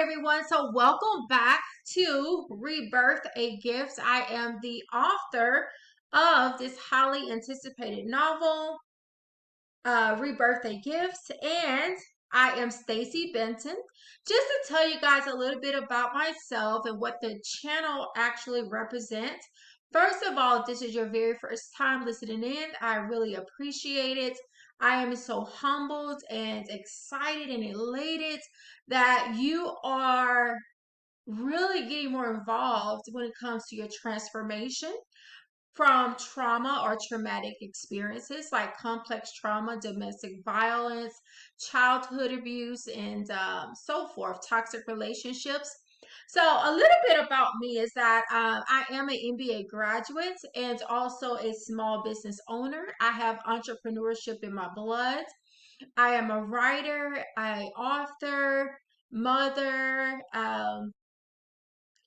everyone. So welcome back to Rebirth a Gift. I am the author of this highly anticipated novel, Rebirth a Gift, and I am Stacy Benton. Just to tell you guys a little bit about myself and what the channel actually represents. First of all, if this is your very first time listening in, I really appreciate it. I am so humbled and excited and elated that you are really getting more involved when it comes to your transformation from trauma or traumatic experiences like complex trauma, domestic violence, childhood abuse, and so forth, toxic relationships. So, a little bit about me is that I am an MBA graduate and also a small business owner. I have entrepreneurship in my blood. I am a writer, an author, mother, and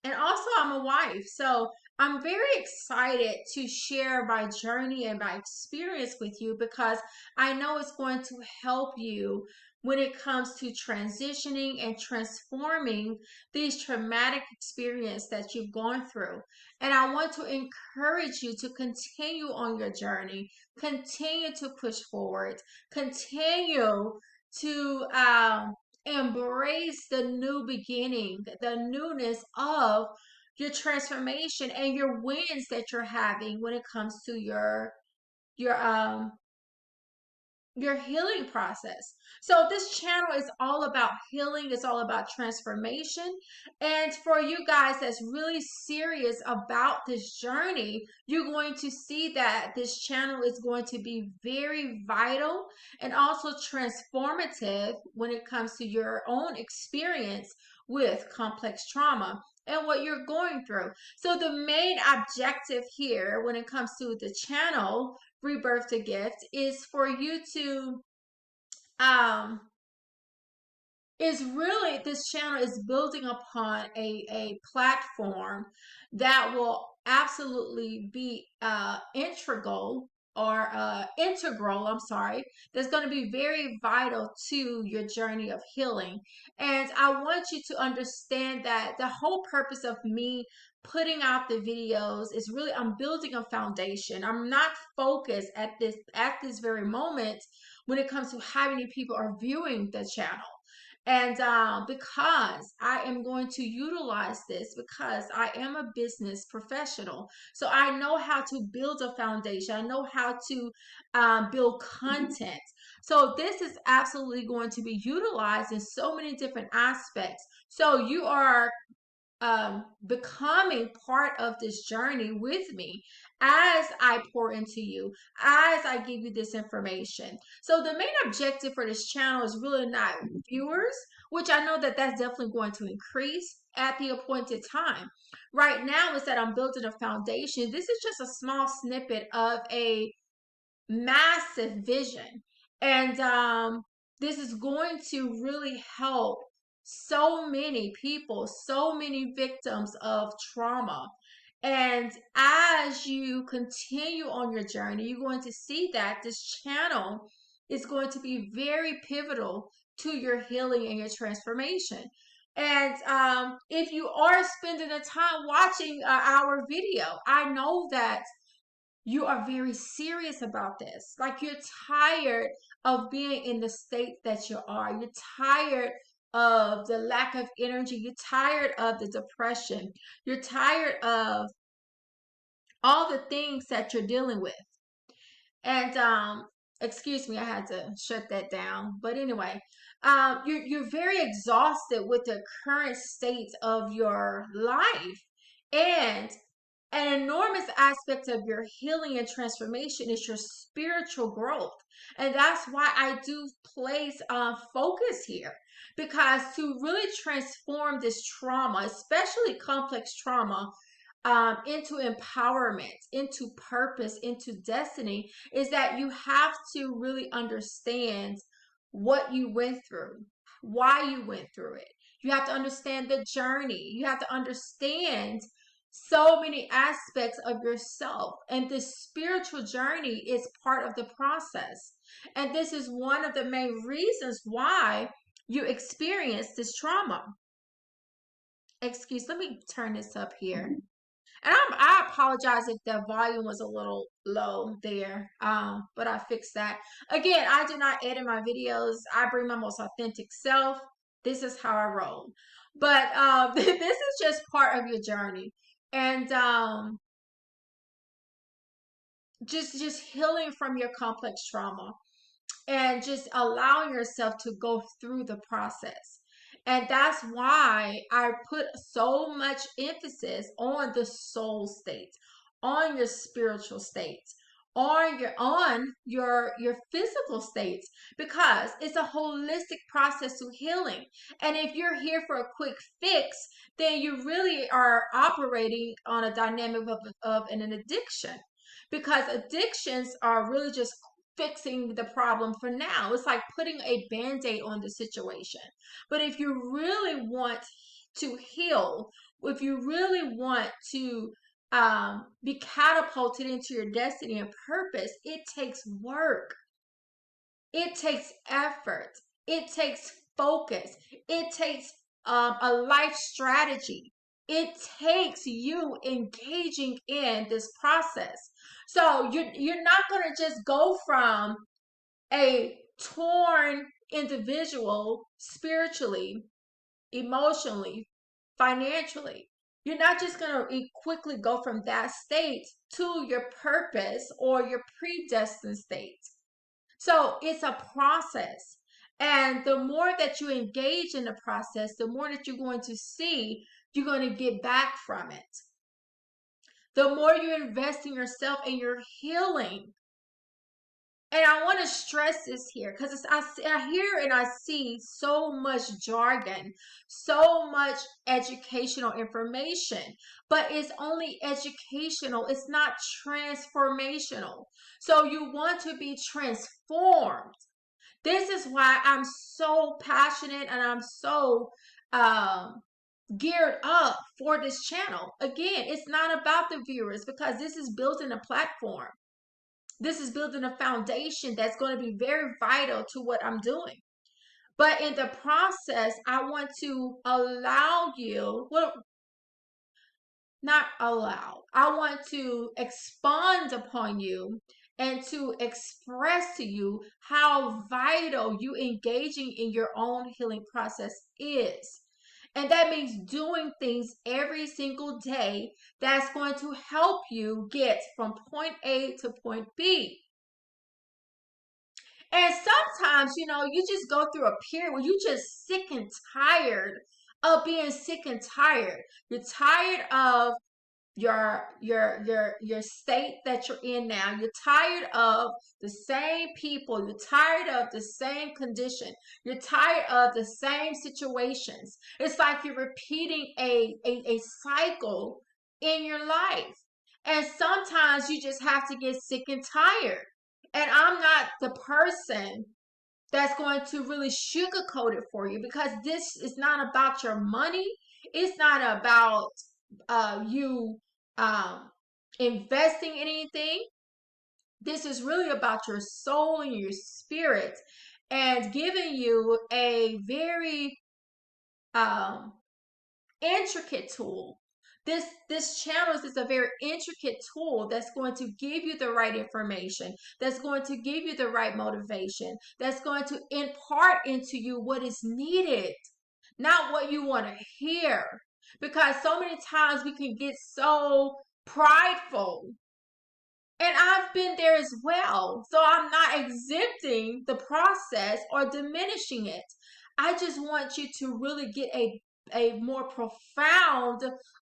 also I'm a wife. So I'm very excited to share my journey and my experience with you because I know it's going to help you when it comes to transitioning and transforming these traumatic experiences that you've gone through. And I want to encourage you to continue on your journey, continue to push forward, continue to embrace the new beginning, the newness of your transformation and your wins that you're having when it comes to your um your healing process. So this channel is all about healing, it's all about transformation. And for you guys that's really serious about this journey, you're going to see that this channel is going to be very vital and also transformative when it comes to your own experience with complex trauma and what you're going through. So the main objective here when it comes to the channel Rebirth-a Gift is for you to um is really, this channel is building upon a platform that will absolutely be integral, I'm sorry, that's going to be very vital to your journey of healing. And I want you to understand that the whole purpose of me putting out the videos is really I'm building a foundation. I'm not focused at this very moment when it comes to how many people are viewing the channel. And because I am going to utilize this because I am a business professional. So I know how to build a foundation. I know how to build content. So this is absolutely going to be utilized in so many different aspects. So you are becoming part of this journey with me as I pour into you, as I give you this information. So the main objective for this channel is really not viewers, which I know that that's definitely going to increase at the appointed time. Right now is that I'm building a foundation. This is just a small snippet of a massive vision. And this is going to really help so many people, so many victims of trauma. And as you continue on your journey, you're going to see that this channel is going to be very pivotal to your healing and your transformation. And if you are spending the time watching our video, I know that you are very serious about this. Like you're tired of being in the state that you are. You're tired of the lack of energy. You're tired of the depression. You're tired of all the things that you're dealing with. And excuse me, I had to shut that down. But anyway, you're very exhausted with the current state of your life. And an enormous aspect of your healing and transformation is your spiritual growth. And that's why I do place focus here. Because to really transform this trauma, especially complex trauma, into empowerment, into purpose, into destiny, is that you have to really understand what you went through, why you went through it. You have to understand the journey. You have to understand so many aspects of yourself. And this spiritual journey is part of the process. And this is one of the main reasons why you experience this trauma. Let me turn this up here. And I apologize if the volume was a little low there, but I fixed that. Again, I do not edit my videos. I bring my most authentic self. This is how I roll. But this is just part of your journey. And just healing from your complex trauma and just allowing yourself to go through the process. And that's why I put so much emphasis on the soul state, on your spiritual state, on your physical states, because it's a holistic process to healing. And if you're here for a quick fix, then you really are operating on a dynamic of an addiction, because addictions are really just fixing the problem for now. It's like putting a band-aid on the situation. But if you really want to heal, if you really want to be catapulted into your destiny and purpose, it takes work. It takes effort. It takes focus. It takes a life strategy. It takes you engaging in this process. So you're not going to just go from a torn individual spiritually, emotionally, financially. You're not just going to quickly go from that state to your purpose or your predestined state. So it's a process. And the more that you engage in the process, the more that you're going to see you're going to get back from it. The more you invest in yourself and your healing. And I want to stress this here because I hear and I see so much jargon, so much educational information, but it's only educational. It's not transformational. So you want to be transformed. This is why I'm so passionate and I'm so geared up for this channel. Again, it's not about the viewers because this is building a platform. This is building a foundation that's going to be very vital to what I'm doing. But in the process, I want to allow you, well, not allow, I want to expand upon you and to express to you how vital you engaging in your own healing process is. And that means doing things every single day that's going to help you get from point A to point B. And sometimes, you just go through a period where you're just sick and tired of being sick and tired. You're tired of your state that you're in now. You're tired of the same people. You're tired of the same condition. You're tired of the same situations. It's like you're repeating a cycle in your life. And sometimes you just have to get sick and tired. And I'm not the person that's going to really sugarcoat it for you, because this is not about your money. It's not about you investing in anything. This is really about your soul and your spirit, and giving you a very intricate tool. This channel is a very intricate tool that's going to give you the right information, that's going to give you the right motivation, that's going to impart into you what is needed, not what you want to hear. Because so many times we can get so prideful, and I've been there as well. So I'm not exempting the process or diminishing it. I just want you to really get a more profound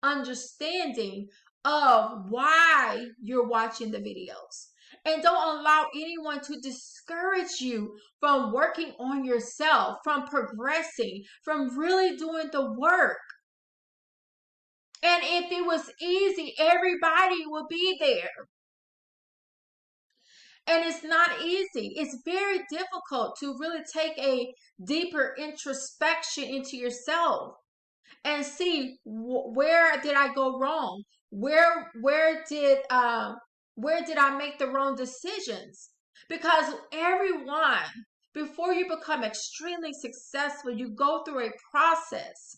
understanding of why you're watching the videos. And don't allow anyone to discourage you from working on yourself, from progressing, from really doing the work. And if it was easy, everybody would be there. And it's not easy. It's very difficult to really take a deeper introspection into yourself and see where did I go wrong? Where did I make the wrong decisions? Because everyone, before you become extremely successful, you go through a process.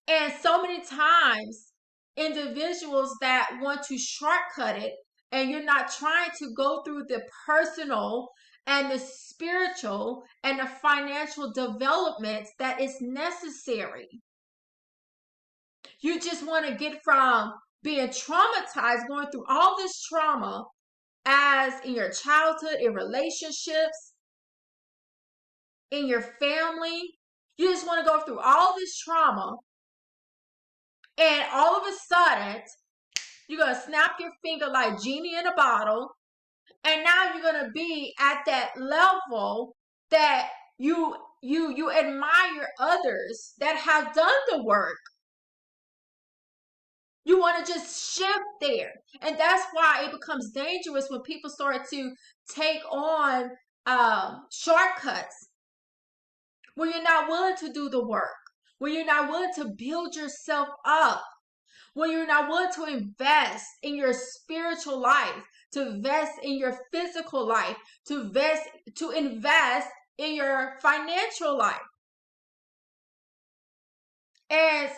And so many times, individuals that want to shortcut it, and you're not trying to go through the personal and the spiritual and the financial development that is necessary. You just want to get from being traumatized, going through all this trauma as in your childhood, in relationships, in your family. You just want to go through all this trauma, and all of a sudden, you're going to snap your finger like Genie in a bottle, and now you're going to be at that level that you admire others that have done the work. You want to just shift there. And that's why it becomes dangerous when people start to take on shortcuts, when you're not willing to do the work, when you're not willing to build yourself up, when you're not willing to invest in your spiritual life, to invest in your physical life, to invest in your financial life. And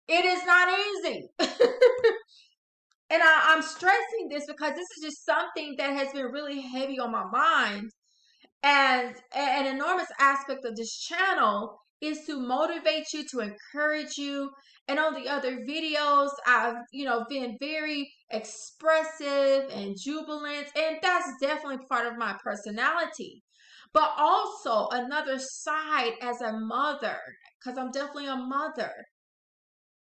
it is not easy. And I'm stressing this because this is just something that has been really heavy on my mind. And an enormous aspect of this channel is to motivate you, to encourage you. And on the other videos, I've, been very expressive and jubilant, and that's definitely part of my personality. But also another side as a mother, because I'm definitely a mother.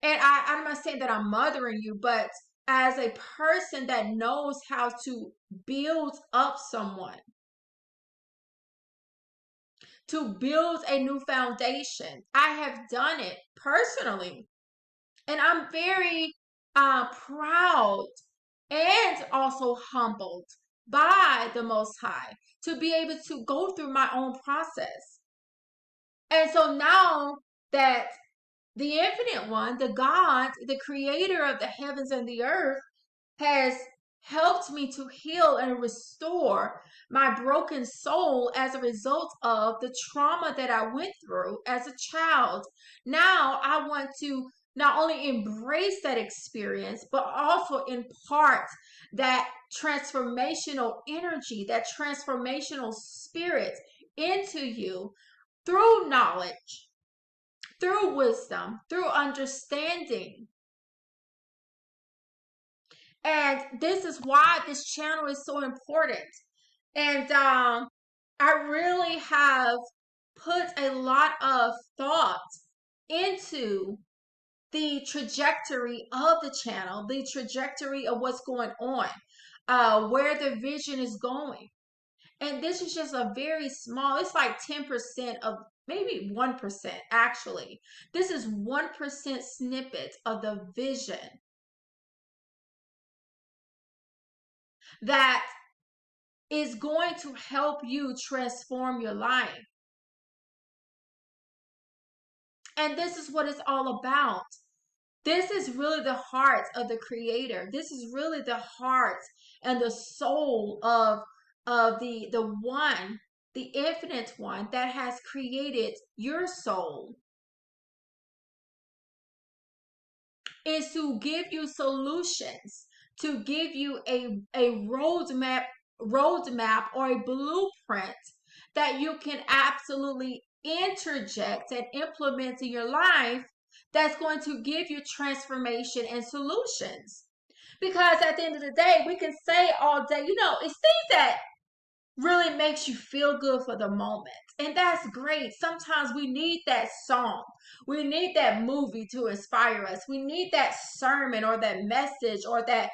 And I'm not saying that I'm mothering you, but as a person that knows how to build up someone, to build a new foundation. I have done it personally. And I'm very proud and also humbled by the Most High to be able to go through my own process. And so now that the Infinite One, the God, the creator of the heavens and the earth, has helped me to heal and restore my broken soul as a result of the trauma that I went through as a child. Now I want to not only embrace that experience, but also impart that transformational energy, that transformational spirit into you through knowledge, through wisdom, through understanding. And this is why this channel is so important. And I really have put a lot of thought into the trajectory of the channel, the trajectory of what's going on, where the vision is going. And this is just a very small, it's like 10% of, maybe 1% actually. This is 1% snippet of the vision that is going to help you transform your life. And this is what it's all about. This is really the heart of the creator. This is really the heart and the soul of the one, the infinite one that has created your soul, is to give you solutions, to give you a roadmap or a blueprint that you can absolutely interject and implement in your life, that's going to give you transformation and solutions. Because at the end of the day, we can say all day, it's things that really makes you feel good for the moment. And that's great. Sometimes we need that song. We need that movie to inspire us. We need that sermon or that message or that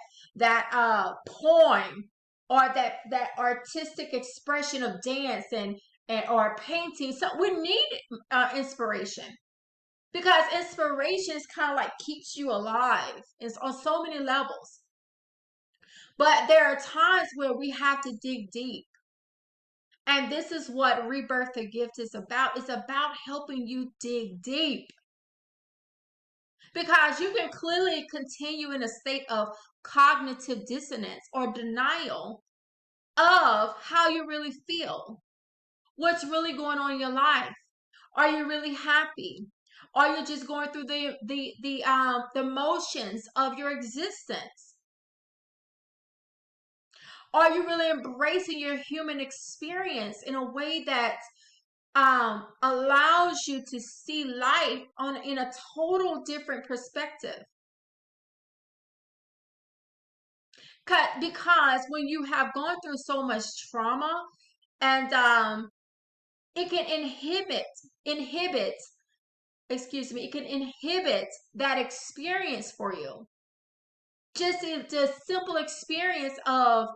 poem or that artistic expression of dance and or painting. So we need inspiration. Because inspiration is kind of like keeps you alive. It's on so many levels. But there are times where we have to dig deep. And this is what Rebirth-a Gift is about. It's about helping you dig deep. Because you can clearly continue in a state of cognitive dissonance or denial of how you really feel. What's really going on in your life? Are you really happy? Are you just going through the motions of your existence? Are you really embracing your human experience in a way that allows you to see life in a total different perspective? Because when you have gone through so much trauma, and it can inhibit, excuse me, it can inhibit that experience for you. Just the simple experience of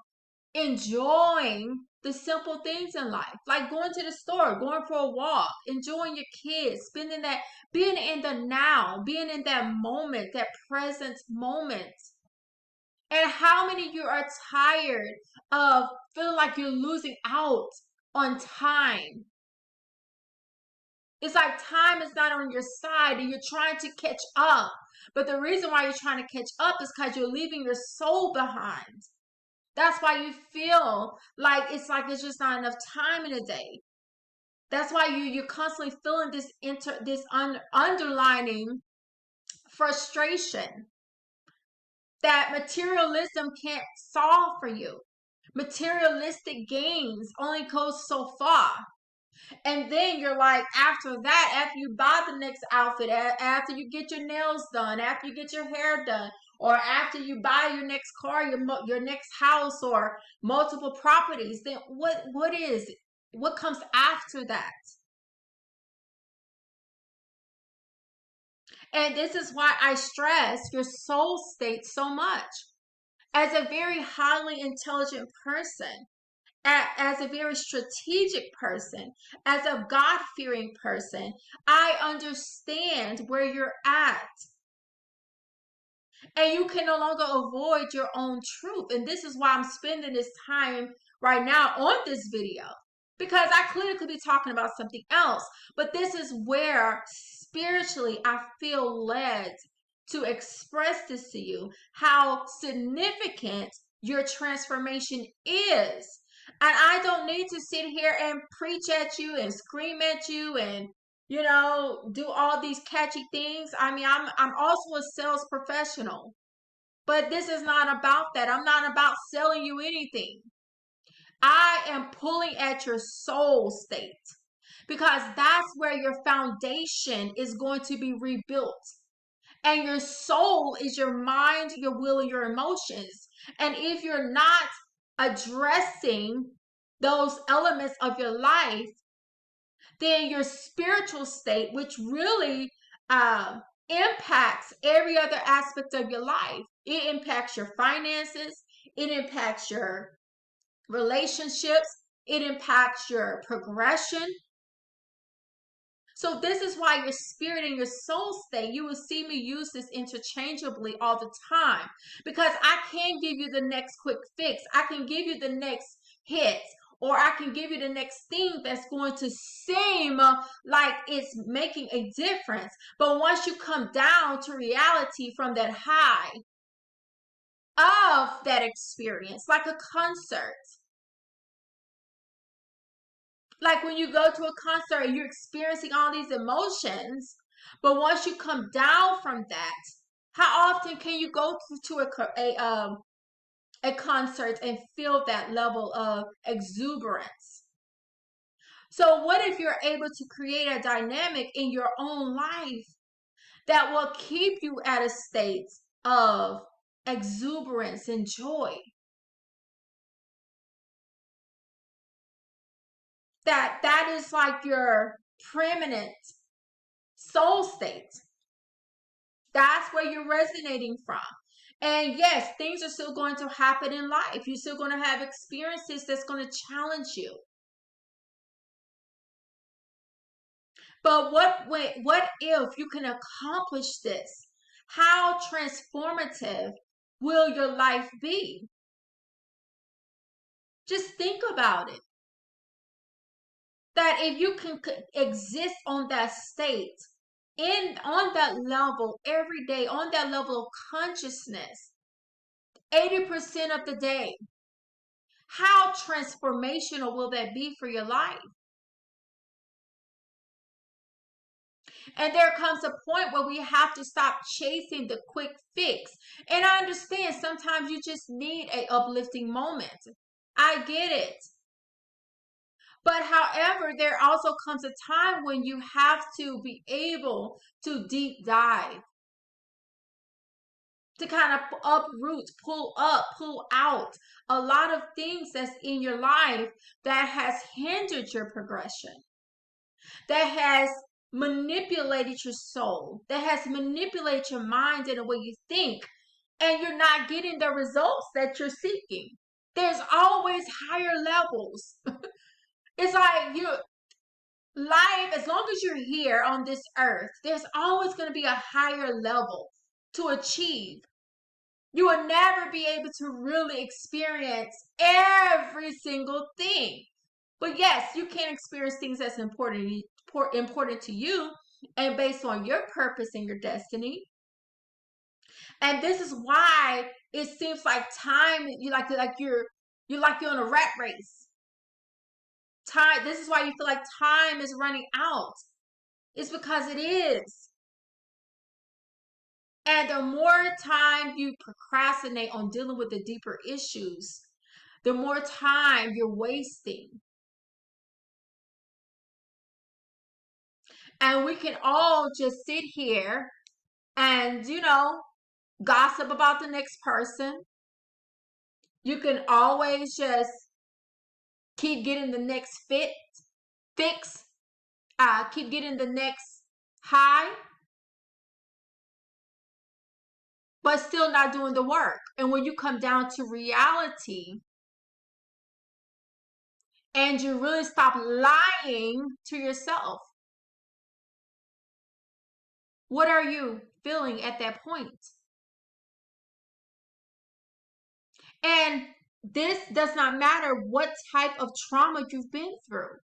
enjoying the simple things in life, like going to the store, going for a walk, enjoying your kids, spending that, being in the now, being in that moment, that present moment. And how many of you are tired of feeling like you're losing out on time? It's like time is not on your side and you're trying to catch up. But the reason why you're trying to catch up is because you're leaving your soul behind. That's why you feel like it's just not enough time in a day. That's why you're constantly feeling this underlining frustration that materialism can't solve for you. Materialistic gains only goes so far. And then you're like, after that, after you buy the next outfit, after you get your nails done, after you get your hair done, or after you buy your next car, your next house, or multiple properties, then what is it? What comes after that? And this is why I stress your soul state so much. As a very highly intelligent person, as a very strategic person, as a God-fearing person, I understand where you're at. And you can no longer avoid your own truth. And this is why I'm spending this time right now on this video. Because I clearly could be talking about something else. But this is where spiritually I feel led to express this to you, how significant your transformation is. And I don't need to sit here and preach at you and scream at you and do all these catchy things. I mean, I'm also a sales professional. But this is not about that. I'm not about selling you anything. I am pulling at your soul state because that's where your foundation is going to be rebuilt. And your soul is your mind, your will, and your emotions. And if you're not addressing those elements of your life, then your spiritual state, which really impacts every other aspect of your life, it impacts your finances, it impacts your relationships, it impacts your progression. So this is why your spirit and your soul state, you will see me use this interchangeably all the time, because I can give you the next quick fix. I can give you the next hit, or I can give you the next thing that's going to seem like it's making a difference. But once you come down to reality from that high of that experience, like a concert, like when you go to a concert and you're experiencing all these emotions, but once you come down from that, how often can you go to a concert and feel that level of exuberance? So what if you're able to create a dynamic in your own life that will keep you at a state of exuberance and joy? That is like your permanent soul state. That's where you're resonating from. And yes, things are still going to happen in life. You're still going to have experiences that's going to challenge you. But what if you can accomplish this? How transformative will your life be? Just think about it. That if you can exist on that state, on that level every day, on that level of consciousness, 80% of the day, how transformational will that be for your life? And there comes a point where we have to stop chasing the quick fix. And I understand sometimes you just need a uplifting moment. I get it. But however, there also comes a time when you have to be able to deep dive, to kind of uproot, pull up, pull out a lot of things that's in your life that has hindered your progression, that has manipulated your soul, that has manipulated your mind in the way you think, and you're not getting the results that you're seeking. There's always higher levels. It's like life, as long as you're here on this earth, there's always going to be a higher level to achieve. You will never be able to really experience every single thing. But yes, you can experience things that's important to you and based on your purpose and your destiny. And this is why it seems like time, you're on a rat race. Time, this is why you feel like time is running out. It's because it is. And the more time you procrastinate on dealing with the deeper issues, the more time you're wasting. And we can all just sit here and, gossip about the next person. You can always just keep getting the next fix, keep getting the next high, but still not doing the work. And when you come down to reality and you really stop lying to yourself, what are you feeling at that point? And this does not matter what type of trauma you've been through.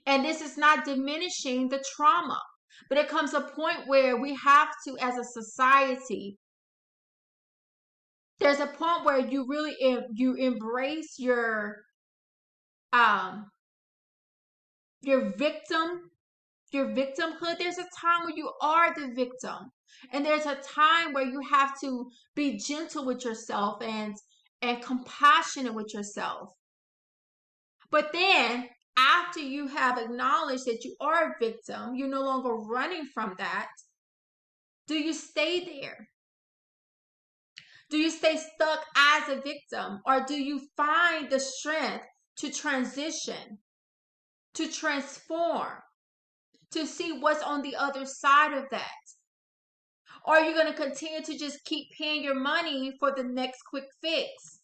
And this is not diminishing the trauma. But it comes a point where we have to, as a society, there's a point where you really you embrace your victimhood. There's a time where you are the victim, and there's a time where you have to be gentle with yourself and compassionate with yourself. But then after you have acknowledged that you are a victim, you're no longer running from that. Do you stay there? Do you stay stuck as a victim, or do you find the strength to transition, to transform, to see what's on the other side of that? Or are you going to continue to just keep paying your money for the next quick fix?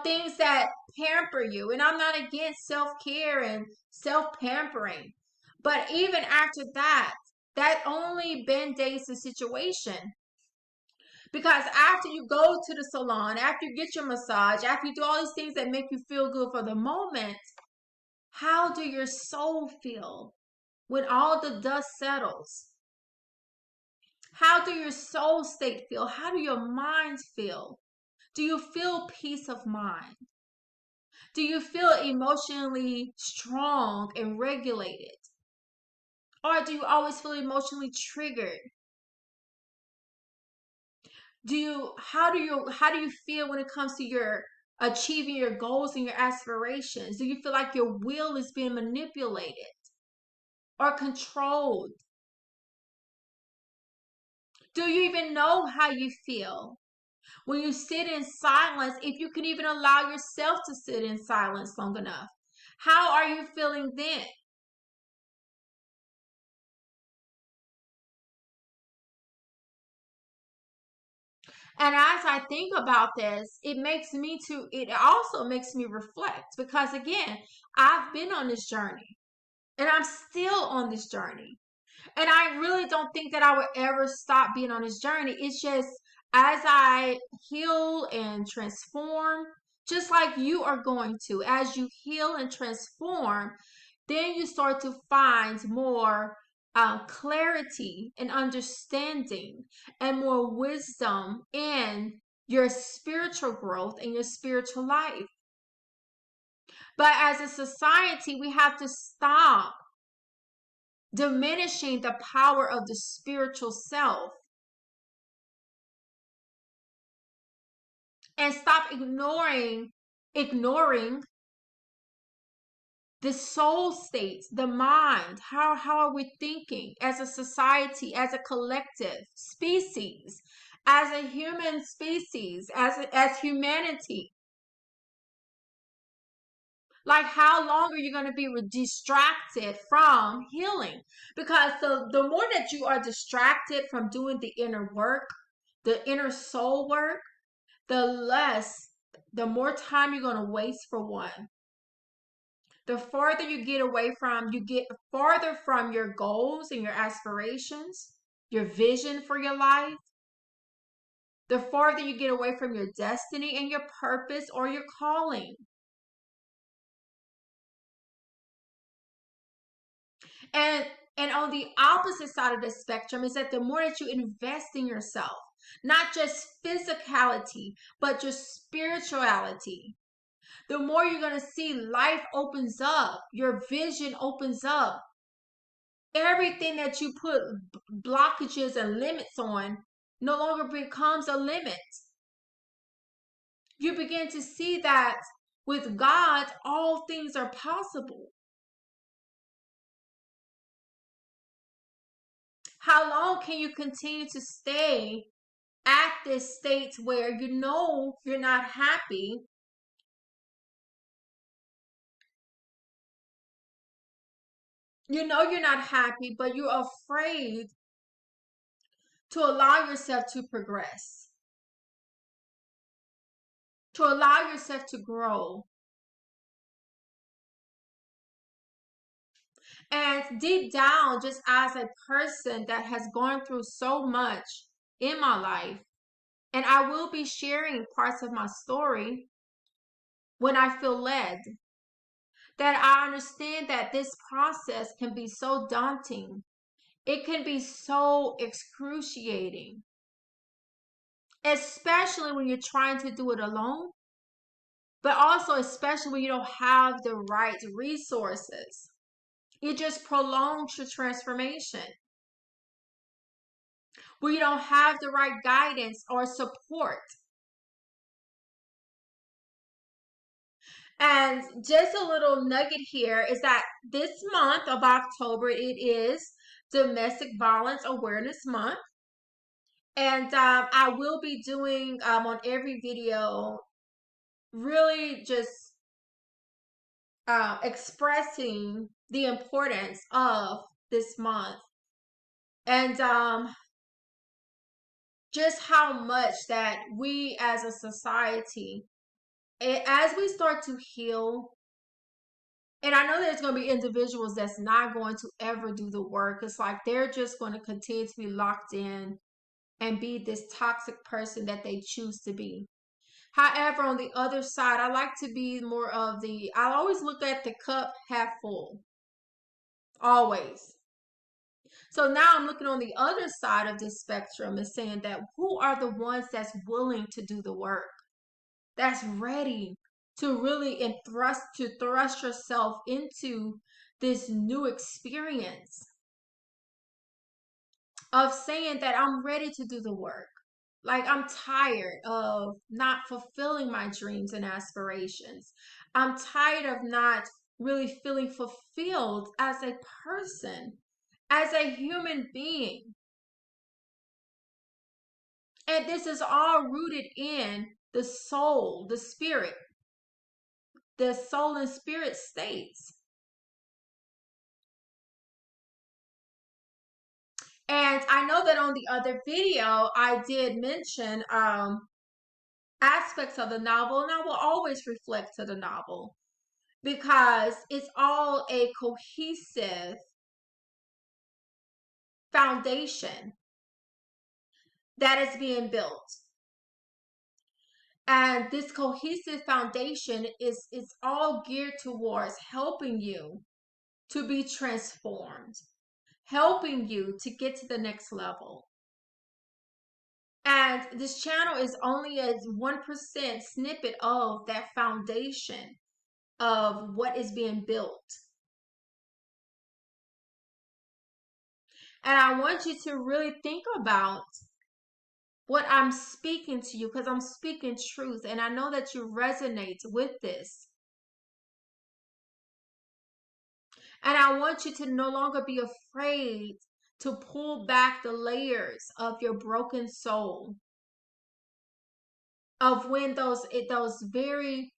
Things that pamper you. And I'm not against self-care and self-pampering. But even after that only band-aids the situation. Because after you go to the salon, after you get your massage, after you do all these things that make you feel good for the moment, how do your soul feel when all the dust settles? How do your soul state feel? How do your mind feel? Do you feel peace of mind? Do you feel emotionally strong and regulated? Or do you always feel emotionally triggered? How do you feel when it comes to your achieving your goals and your aspirations? Do you feel like your will is being manipulated or controlled? Do you even know how you feel when you sit in silence, if you can even allow yourself to sit in silence long enough? How are you feeling then? And as I think about this, it also makes me reflect, because again, I've been on this journey and I'm still on this journey. And I really don't think that I would ever stop being on this journey. It's just as I heal and transform, just like you are going to, as you heal and transform, then you start to find more clarity and understanding and more wisdom in your spiritual growth and your spiritual life. But as a society, we have to stop diminishing the power of the spiritual self and stop ignoring the soul states, the mind. How are we thinking as a society, as a collective species, as a human species, as humanity? Like, how long are you going to be distracted from healing? Because the more that you are distracted from doing the inner work, the inner soul work, the more time you're going to waste for one. The farther you get farther from your goals and your aspirations, your vision for your life, the farther you get away from your destiny and your purpose or your calling. And and on the opposite side of the spectrum is that the more that you invest in yourself, not just physicality, but just spirituality, the more you're going to see life opens up, your vision opens up. Everything that you put blockages and limits on no longer becomes a limit. You begin to see that with God, all things are possible. How long can you continue to stay at this state where you know you're not happy? You know you're not happy, but you're afraid to allow yourself to progress, to allow yourself to grow. And deep down, just as a person that has gone through so much in my life, and I will be sharing parts of my story when I feel led, that I understand that this process can be so daunting. It can be so excruciating, especially when you're trying to do it alone, but also especially when you don't have the right resources. It just prolongs your transformation. When you don't have the right guidance or support. And just a little nugget here is that this month of October, it is Domestic Violence Awareness Month. And I will be doing on every video, really just expressing the importance of this month. And just how much that we as a society, as we start to heal, and I know there's going to be individuals that's not going to ever do the work. It's like they're just going to continue to be locked in and be this toxic person that they choose to be. However, on the other side, I like to be more of I always look at the cup half full. Always. So now I'm looking on the other side of this spectrum and saying that who are the ones that's willing to do the work? That's ready to really thrust yourself into this new experience of saying that I'm ready to do the work. Like, I'm tired of not fulfilling my dreams and aspirations. I'm tired of not really feeling fulfilled as a person, as a human being. And this is all rooted in the soul, the soul and spirit states. And I know that on the other video, I did mention aspects of the novel, and I will always reflect to the novel because it's all a cohesive foundation that is being built. And this cohesive foundation is all geared towards helping you to be transformed, helping you to get to the next level. And this channel is only a 1% snippet of that foundation. of what is being built. And I want you to really think about what I'm speaking to you, because I'm speaking truth, and I know that you resonate with this. And I want you to no longer be afraid to pull back the layers of your broken soul, of when those very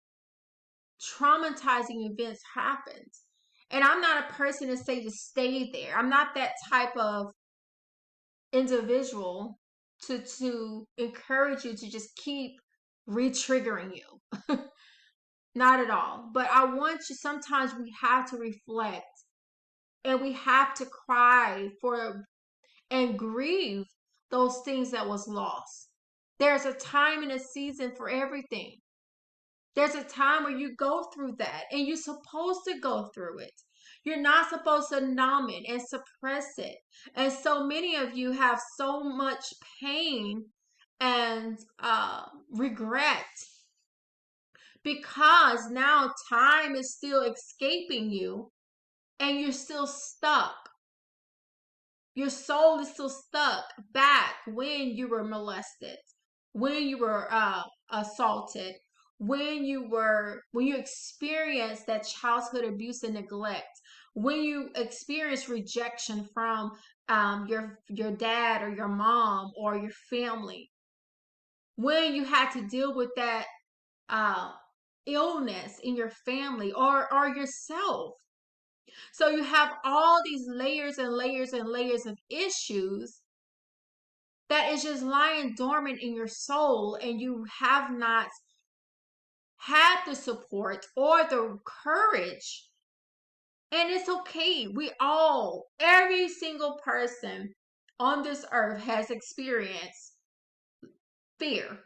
traumatizing events happened. And I'm not a person to say to stay there. I'm not that type of individual to encourage you to just keep re-triggering you. Not at all. But I want you, sometimes we have to reflect and we have to cry for and grieve those things that was lost. There's a time and a season for everything. There's a time where you go through that and you're supposed to go through it. You're not supposed to numb it and suppress it. And so many of you have so much pain and regret because now time is still escaping you and you're still stuck. Your soul is still stuck back when you were molested, when you were assaulted, when you experienced that childhood abuse and neglect, when you experienced rejection from your dad or your mom or your family, when you had to deal with that uh, illness in your family or yourself. So you have all these layers and layers and layers of issues that is just lying dormant in your soul, and you have not had the support or the courage. And it's okay. Every single person on this earth has experienced fear.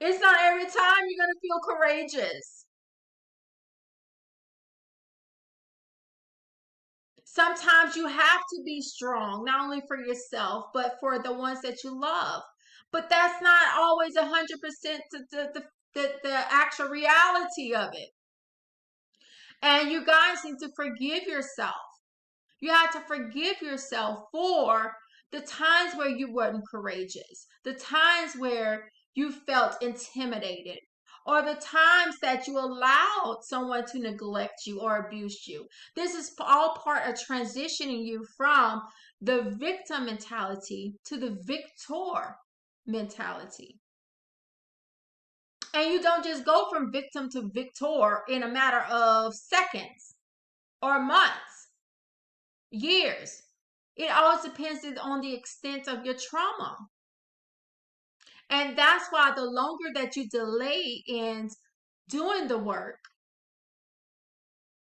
It's not every time you're going to feel courageous. Sometimes you have to be strong, not only for yourself, but for the ones that you love. But that's not always 100% the actual reality of it. And you guys need to forgive yourself. You have to forgive yourself for the times where you weren't courageous, the times where you felt intimidated, or the times that you allowed someone to neglect you or abuse you. This is all part of transitioning you from the victim mentality to the victor mentality. And you don't just go from victim to victor in a matter of seconds or months, years. It all depends on the extent of your trauma. And that's why the longer that you delay in doing the work,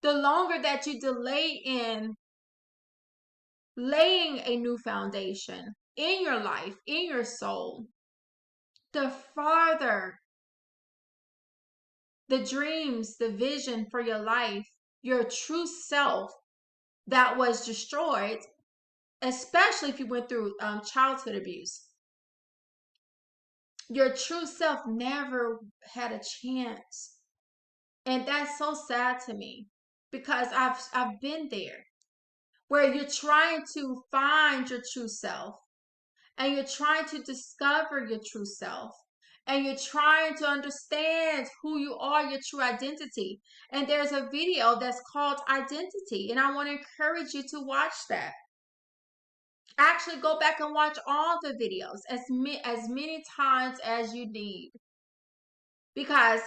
the longer that you delay in laying a new foundation in your life, in your soul, the farther the dreams, the vision for your life, your true self that was destroyed, especially if you went through childhood abuse. Your true self never had a chance. And that's so sad to me because I've been there where you're trying to find your true self and you're trying to discover your true self and you're trying to understand who you are, your true identity. And there's a video that's called Identity, and I want to encourage you to watch that. Actually, go back and watch all the videos as many times as you need, because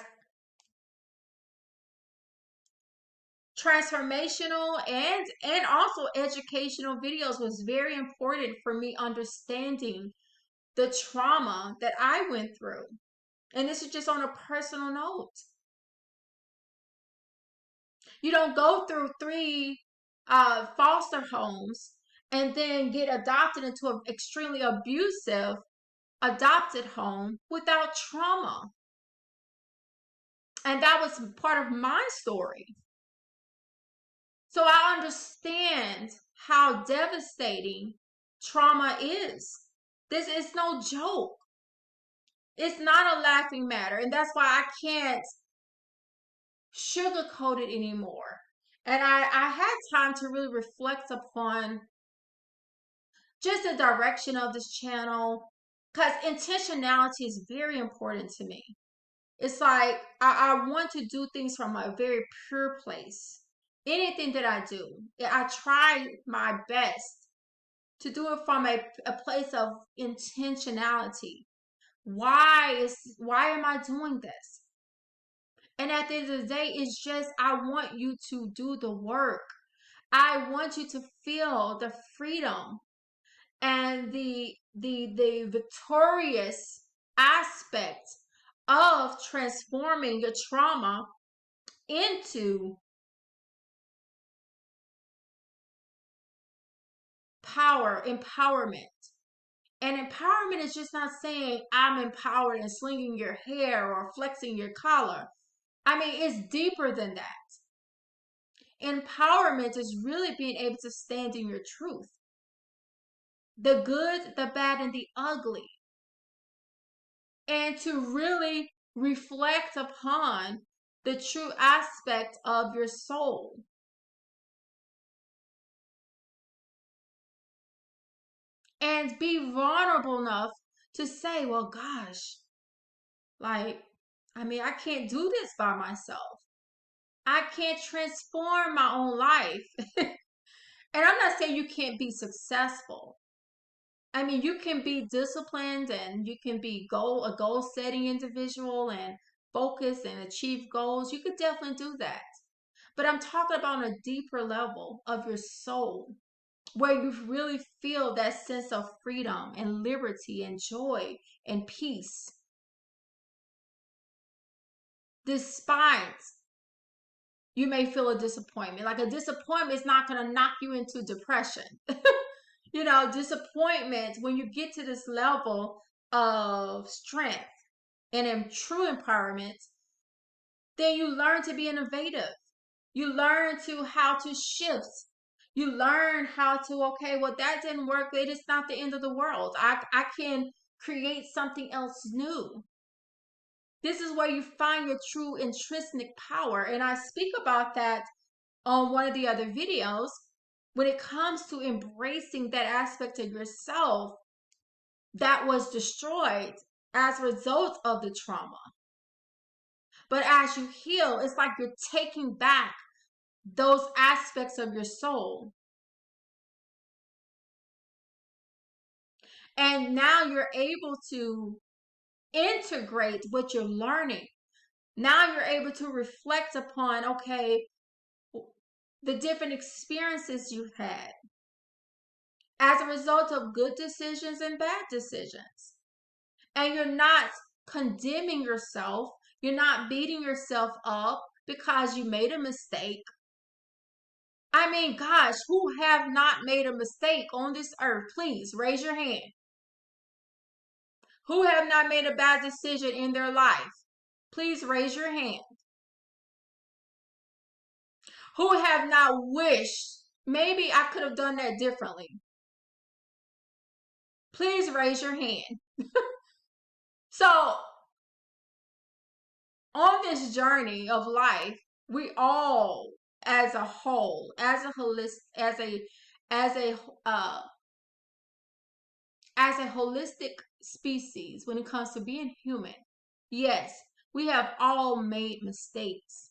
transformational and also educational videos was very important for me understanding the trauma that I went through. And this is just on a personal note. You don't go through 3 foster homes and then get adopted into an extremely abusive adopted home without trauma. And that was part of my story. So I understand how devastating trauma is. This is no joke. It's not a laughing matter. And that's why I can't sugarcoat it anymore. And I had time to really reflect upon just the direction of this channel because intentionality is very important to me. It's like I want to do things from a very pure place. Anything that I do, I try my best to do it from a place of intentionality. Why am I doing this? And at the end of the day, it's just I want you to do the work. I want you to feel the freedom and the victorious aspect of transforming your trauma into empowerment. And empowerment is just not saying I'm empowered and slinging your hair or flexing your collar. I mean, it's deeper than that. Empowerment is really being able to stand in your truth. The good, the bad, and the ugly. And to really reflect upon the true aspect of your soul. And be vulnerable enough to say, well, gosh, like, I mean, I can't do this by myself. I can't transform my own life. And I'm not saying you can't be successful. I mean, you can be disciplined and you can be a goal setting individual and focus and achieve goals. You could definitely do that. But I'm talking about on a deeper level of your soul where you really feel that sense of freedom and liberty and joy and peace. Despite you may feel a disappointment. Like a disappointment is not going to knock you into depression. Disappointment, when you get to this level of strength and in true empowerment, then you learn to be innovative. You learn to how to shift. You learn how to, okay, well, that didn't work. It is not the end of the world. I can create something else new. This is where you find your true intrinsic power. And I speak about that on one of the other videos when it comes to embracing that aspect of yourself that was destroyed as a result of the trauma. But as you heal, it's like you're taking back those aspects of your soul. And now you're able to integrate what you're learning. Now you're able to reflect upon, okay, the different experiences you've had as a result of good decisions and bad decisions. And you're not condemning yourself. You're not beating yourself up because you made a mistake. I mean, gosh, who have not made a mistake on this earth? Please raise your hand. Who have not made a bad decision in their life? Please raise your hand. Who have not wished, maybe I could have done that differently? Please raise your hand. So, on this journey of life, we all, as a whole, as a uh, as a holistic species, when it comes to being human, yes, we have all made mistakes.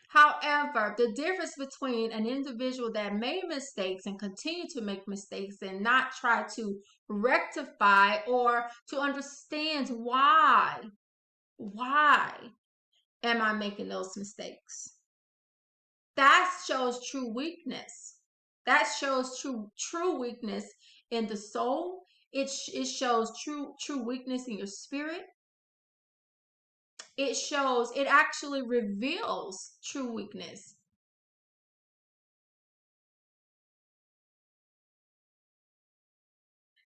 However, the difference between an individual that made mistakes and continue to make mistakes and not try to rectify or to understand why am I making those mistakes? That shows true weakness. That shows true weakness in the soul. It shows true weakness in your spirit. It actually reveals true weakness.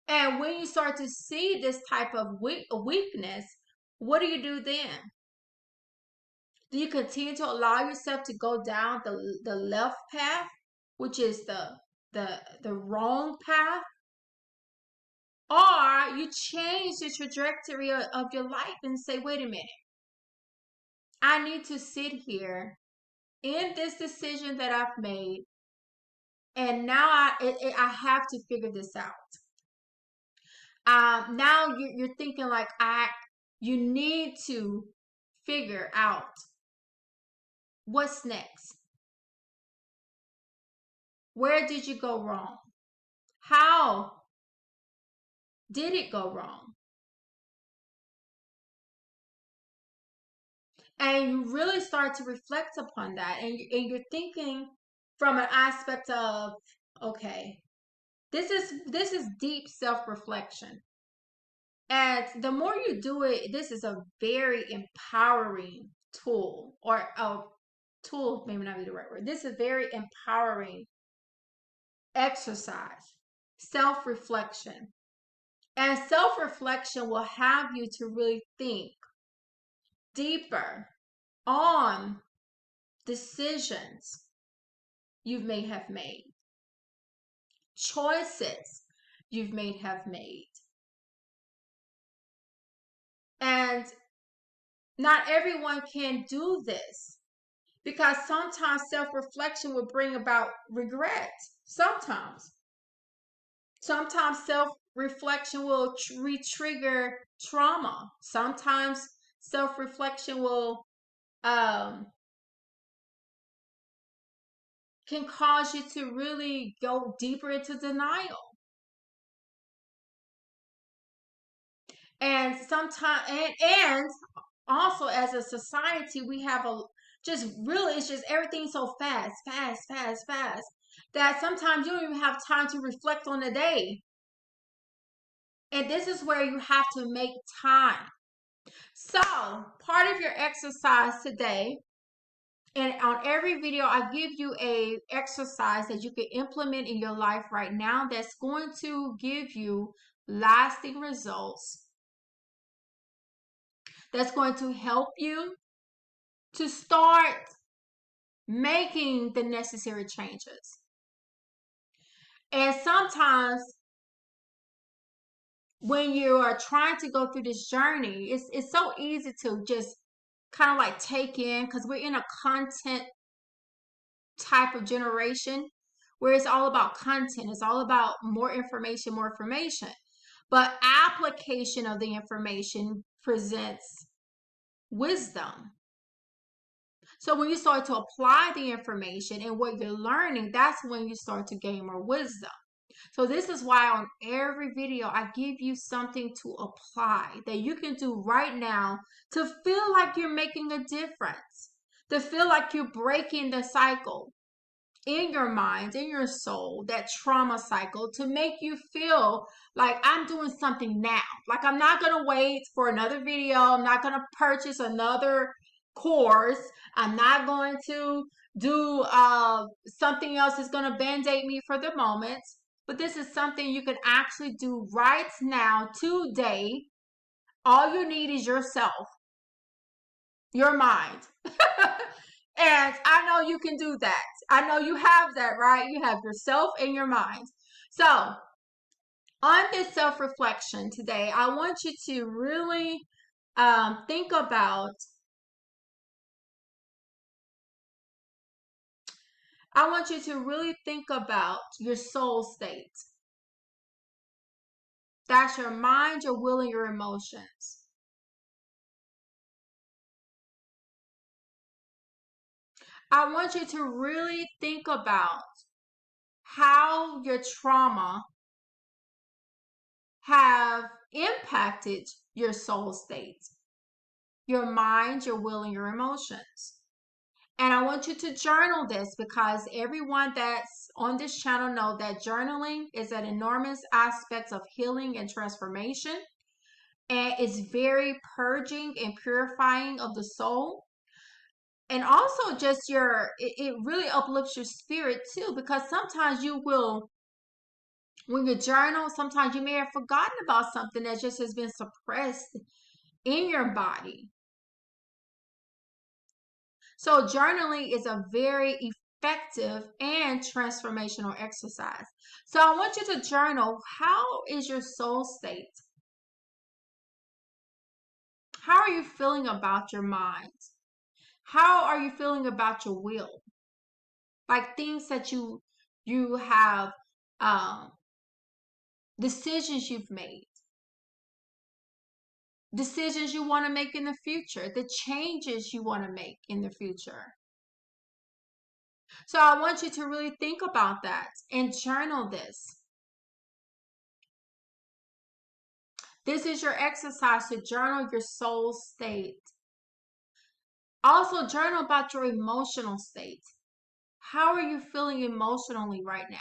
And when you start to see this type of weakness, what do you do then? Do you continue to allow yourself to go down the left path, which is the wrong path? Or you change the trajectory of your life and say, wait a minute, I need to sit here in this decision that I've made, and now I have to figure this out. Now you're thinking like you need to figure out what's next. Where did you go wrong? How did it go wrong? And you really start to reflect upon that, and you're thinking from an aspect of, okay, this is deep self-reflection. And the more you do it, this is a very empowering tool, or a tool, maybe not be the right word. This is a very empowering exercise, self-reflection. And self-reflection will have you to really think deeper on decisions you may have made, choices you may have made. And not everyone can do this, because sometimes self-reflection will bring about regret. Sometimes self-reflection will re-trigger trauma. Sometimes self-reflection will can cause you to really go deeper into denial. And sometimes, and also as a society, we have a just really, it's just everything so fast, that sometimes you don't even have time to reflect on the day. And this is where you have to make time. So part of your exercise today, and on every video I give you a exercise that you can implement in your life right now that's going to give you lasting results, that's going to help you to start making the necessary changes. And sometimes when you are trying to go through this journey, it's so easy to just kind of like take in, because we're in a content type of generation where it's all about content. It's all about more information, more information. But application of the information presents wisdom. So when you start to apply the information and what you're learning, that's when you start to gain more wisdom. So this is why on every video, I give you something to apply that you can do right now to feel like you're making a difference, to feel like you're breaking the cycle in your mind, in your soul, that trauma cycle, to make you feel like I'm doing something now. Like I'm not going to wait for another video. I'm not going to purchase another course. I'm not going to do something else that's going to band-aid me for the moment. But this is something you can actually do right now, today. All you need is yourself, your mind. And I know you can do that. I know you have that, right? You have yourself and your mind. So on this self-reflection today, I want you to really think about, I want you to really think about your soul state. That's your mind, your will, and your emotions. I want you to really think about how your trauma have impacted your soul state, your mind, your will, and your emotions. And I want you to journal this, because everyone that's on this channel know that journaling is an enormous aspect of healing and transformation. And it's very purging and purifying of the soul. And also just it really uplifts your spirit too, because sometimes you will, when you journal, sometimes you may have forgotten about something that just has been suppressed in your body. So journaling is a very effective and transformational exercise. So I want you to journal. How is your soul state? How are you feeling about your mind? How are you feeling about your will? Like things that you have, um, decisions you've made, decisions you want to make in the future, the changes you want to make in the future. So I want you to really think about that and journal this. This is your exercise to journal your soul state. Also, journal about your emotional state. How are you feeling emotionally right now?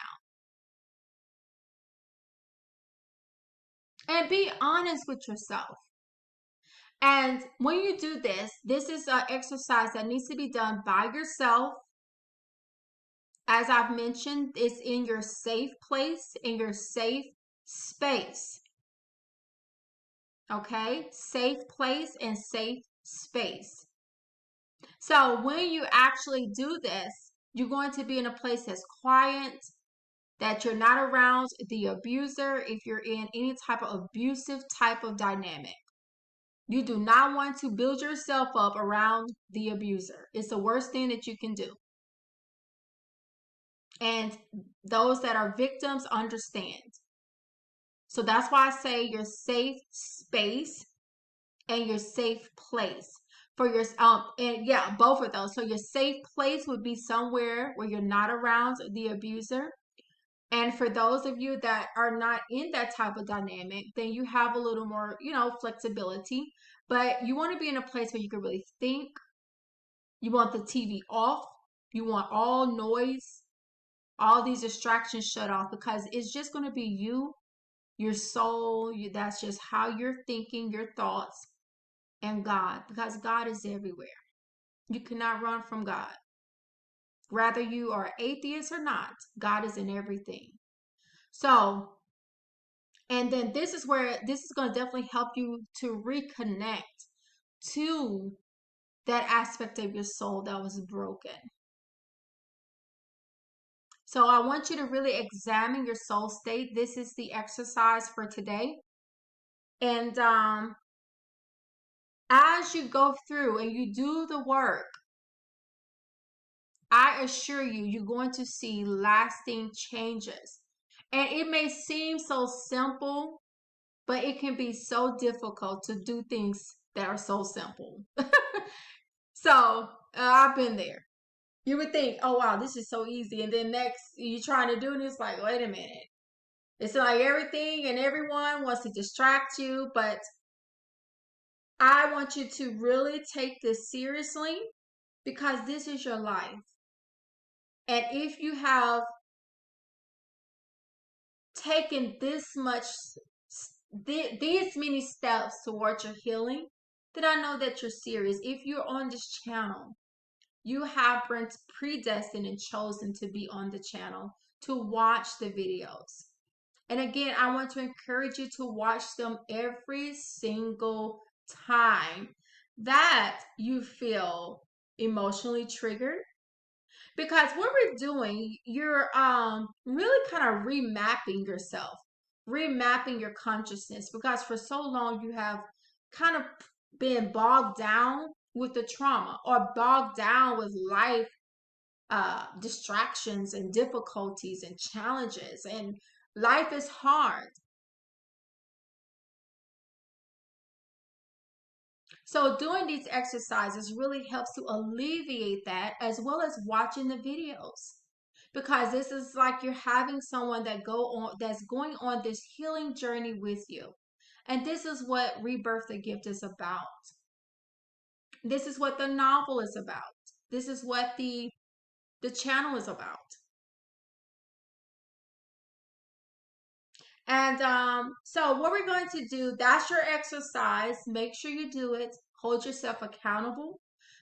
And be honest with yourself. And when you do this, this is an exercise that needs to be done by yourself. As I've mentioned, it's in your safe place, in your safe space. Okay? Safe place and safe space. So when you actually do this, you're going to be in a place that's quiet, that you're not around the abuser if you're in any type of abusive type of dynamic. You do not want to build yourself up around the abuser. It's the worst thing that you can do. And those that are victims understand. So that's why I say your safe space and your safe place for your and yeah, both of those. So your safe place would be somewhere where you're not around the abuser. And for those of you that are not in that type of dynamic, then you have a little more, flexibility. But you want to be in a place where you can really think. You want the TV off. You want all noise, all these distractions shut off, because it's just going to be you, your soul. That's just how you're thinking, your thoughts, and God, because God is everywhere. You cannot run from God. Whether you are atheist or not, God is in everything. So, and then this is where this is going to definitely help you to reconnect to that aspect of your soul that was broken. So I want you to really examine your soul state. This is the exercise for today. And as you go through and you do the work, I assure you, you're going to see lasting changes. And it may seem so simple, but it can be so difficult to do things that are so simple. So I've been there. You would think, oh wow, this is so easy. And then next you're trying to do it, it's like, wait a minute. It's like everything and everyone wants to distract you, but I want you to really take this seriously, because this is your life. And if you have taken these many steps towards your healing, then I know that you're serious. If you're on this channel, you have been predestined and chosen to be on the channel to watch the videos. And again, I want to encourage you to watch them every single time that you feel emotionally triggered. Because what we're doing, you're really kind of remapping yourself, remapping your consciousness, because for so long you have kind of been bogged down with the trauma, or bogged down with life distractions and difficulties and challenges, and life is hard. So doing these exercises really helps to alleviate that, as well as watching the videos. Because this is like you're having someone that's going on this healing journey with you. And this is what Rebirth-a Gift is about. This is what the novel is about. This is what the channel is about. And so what we're going to do, that's your exercise. Make sure you do it. Hold yourself accountable,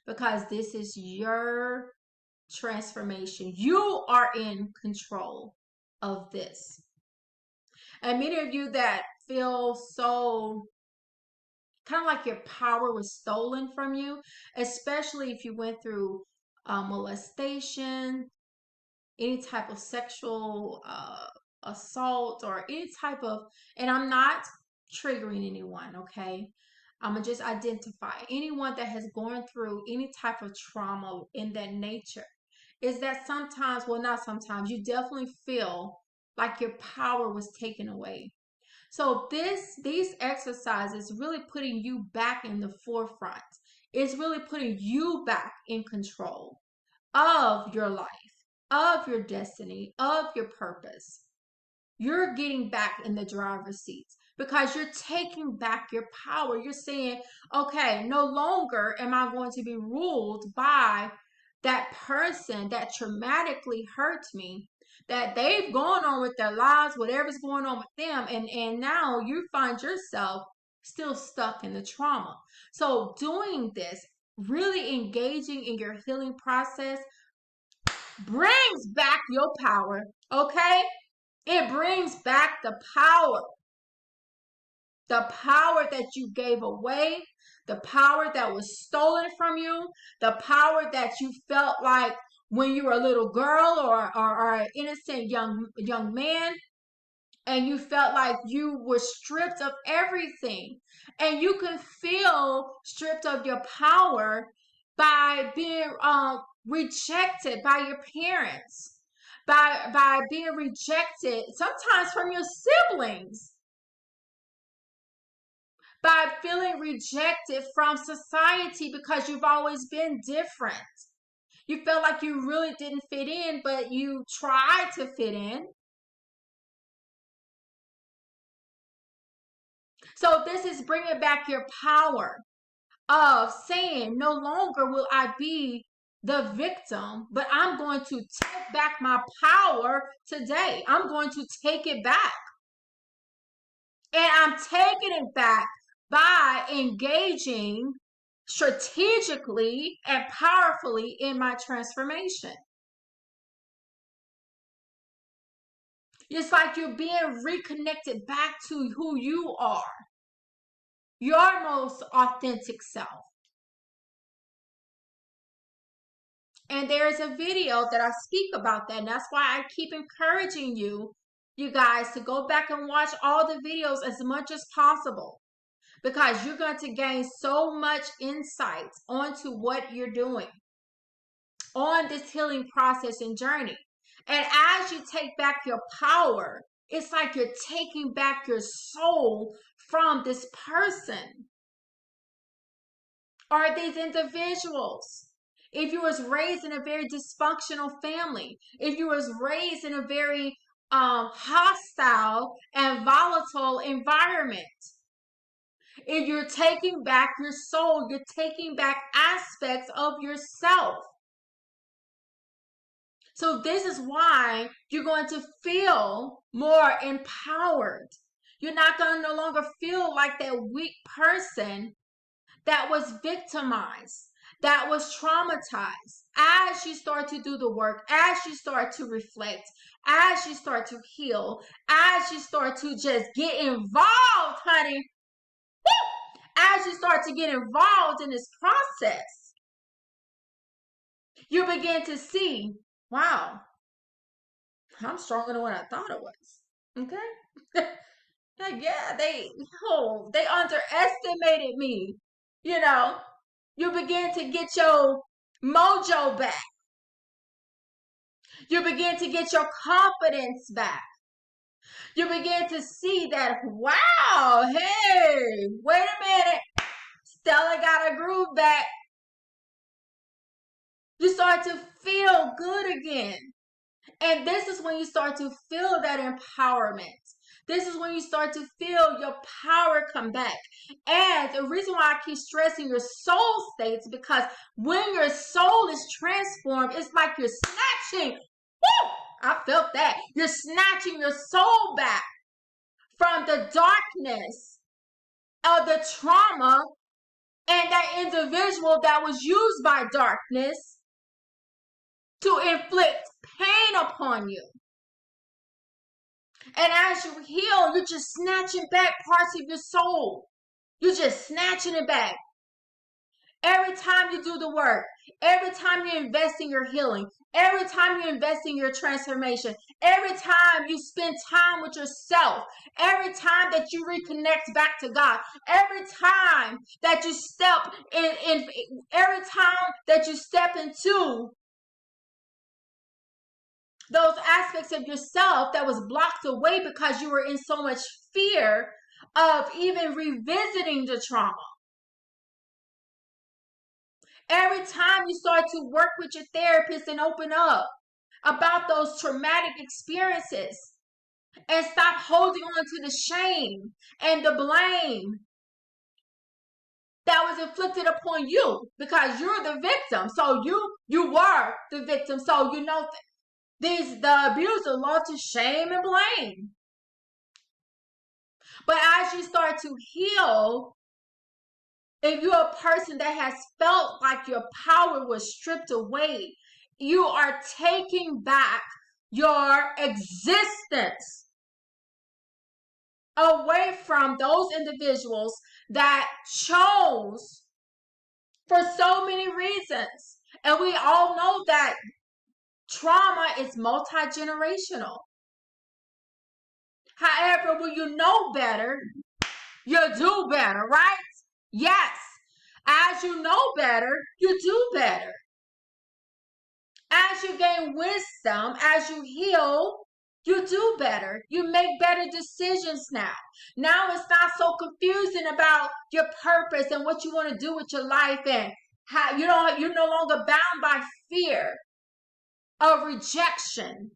because this is your transformation. You are in control of this. And many of you that feel so kind of like your power was stolen from you, especially if you went through molestation, any type of sexual assault, or any type of, and I'm not triggering anyone, okay? I'm going to just identify anyone that has gone through any type of trauma in that nature, is that sometimes, well, not sometimes, you definitely feel like your power was taken away. So these exercises really putting you back in the forefront. It's really putting you back in control of your life, of your destiny, of your purpose. You're getting back in the driver's seat because you're taking back your power. You're saying, okay, no longer am I going to be ruled by that person that traumatically hurt me, that they've gone on with their lives, whatever's going on with them, and now you find yourself still stuck in the trauma. So doing this, really engaging in your healing process, brings back your power, okay? It brings back the power that you gave away, the power that was stolen from you, the power that you felt like when you were a little girl or an innocent young man, and you felt like you were stripped of everything. And you can feel stripped of your power by being rejected by your parents, by being rejected sometimes from your siblings, by feeling rejected from society because you've always been different. You felt like you really didn't fit in, but you tried to fit in. So this is bringing back your power of saying, no longer will I be the victim, but I'm going to take back my power today. I'm going to take it back. And I'm taking it back by engaging strategically and powerfully in my transformation. It's like you're being reconnected back to who you are, your most authentic self. And there's a video that I speak about that. And that's why I keep encouraging you guys, to go back and watch all the videos as much as possible, because you're going to gain so much insight onto what you're doing on this healing process and journey. And as you take back your power, it's like you're taking back your soul from this person or these individuals. If you was raised in a very dysfunctional family, if you was raised in a very hostile and volatile environment, if you're taking back your soul, you're taking back aspects of yourself. So this is why you're going to feel more empowered. You're not going to no longer feel like that weak person that was victimized, that was traumatized. As you start to do the work, as you start to reflect, as you start to heal, as you start to just get involved, honey, as you start to get involved in this process, you begin to see, wow, I'm stronger than what I thought I was. Okay? Like, yeah, they underestimated me. You know, you begin to get your mojo back. You begin to get your confidence back. You begin to see that, wow, hey, wait a minute. Stella got a groove back. You start to feel good again. And this is when you start to feel that empowerment. This is when you start to feel your power come back. And the reason why I keep stressing your soul states, because when your soul is transformed, it's like you're snatching. Woo! I felt that. You're snatching your soul back from the darkness of the trauma and that individual that was used by darkness to inflict pain upon you. And as you heal, you're just snatching back parts of your soul. You're just snatching it back. Every time you do the work, every time you invest in your healing, every time you invest in your transformation, every time you spend time with yourself, every time that you reconnect back to God, every time that you step every time that you step into those aspects of yourself that was blocked away because you were in so much fear of even revisiting the trauma. Every time you start to work with your therapist and open up about those traumatic experiences and stop holding on to the shame and the blame that was inflicted upon you, because you're the victim. So you were the victim. So you know the abuser loves to shame and blame. But as you start to heal, if you're a person that has felt like your power was stripped away, you are taking back your existence away from those individuals that chose for so many reasons. And we all know that trauma is multi-generational. However, when you know better, you do better, right? Yes. As you know better, you do better. As you gain wisdom, as you heal, you do better. You make better decisions now. Now it's not so confusing about your purpose and what you want to do with your life, and how you're no longer bound by fear of rejection.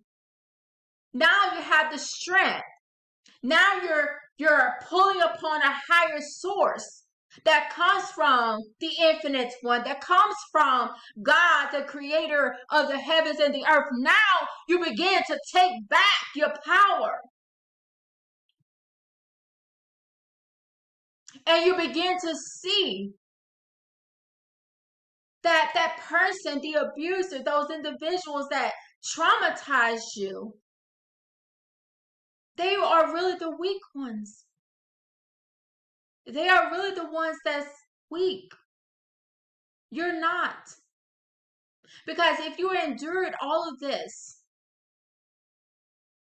Now you have the strength. Now you're pulling upon a higher source that comes from the infinite one, that comes from God, the creator of the heavens and the earth. Now you begin to take back your power. And you begin to see that that person, the abuser, those individuals that traumatized you, they are really the weak ones. They are really the ones that's weak. You're not. Because if you endured all of this,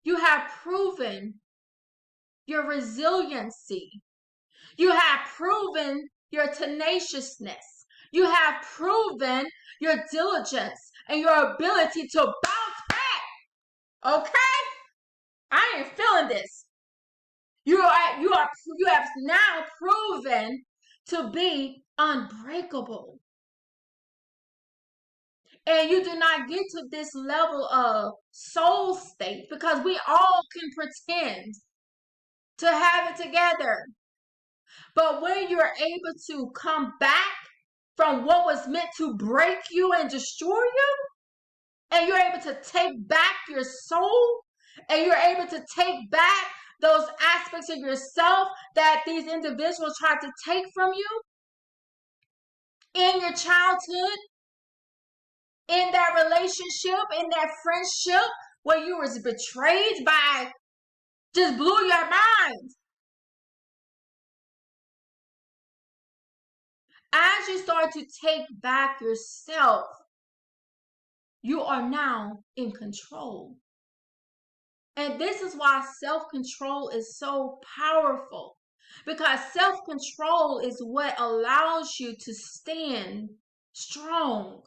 you have proven your resiliency. You have proven your tenaciousness. You have proven your diligence and your ability to bounce back. Okay? I ain't feeling this. You have now proven to be unbreakable. And you do not get to this level of soul state because we all can pretend to have it together. But when you're able to come back from what was meant to break you and destroy you, and you're able to take back your soul, and you're able to take back those aspects of yourself that these individuals tried to take from you in your childhood, in that relationship, in that friendship where you was betrayed by, just blew your mind. As you start to take back yourself, you are now in control. And this is why self-control is so powerful, because self-control is what allows you to stand strong,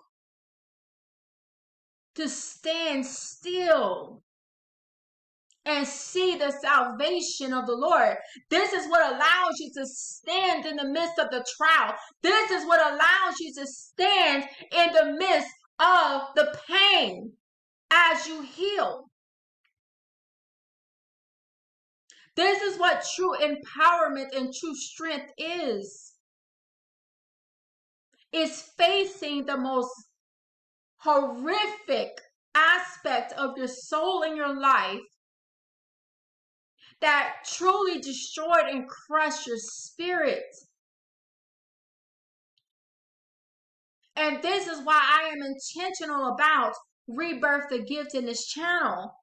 to stand still and see the salvation of the Lord. This is what allows you to stand in the midst of the trial. This is what allows you to stand in the midst of the pain as you heal. This is what true empowerment and true strength is. It's facing the most horrific aspect of your soul in your life that truly destroyed and crushed your spirit. And this is why I am intentional about REBIRTH-a Gift in this channel.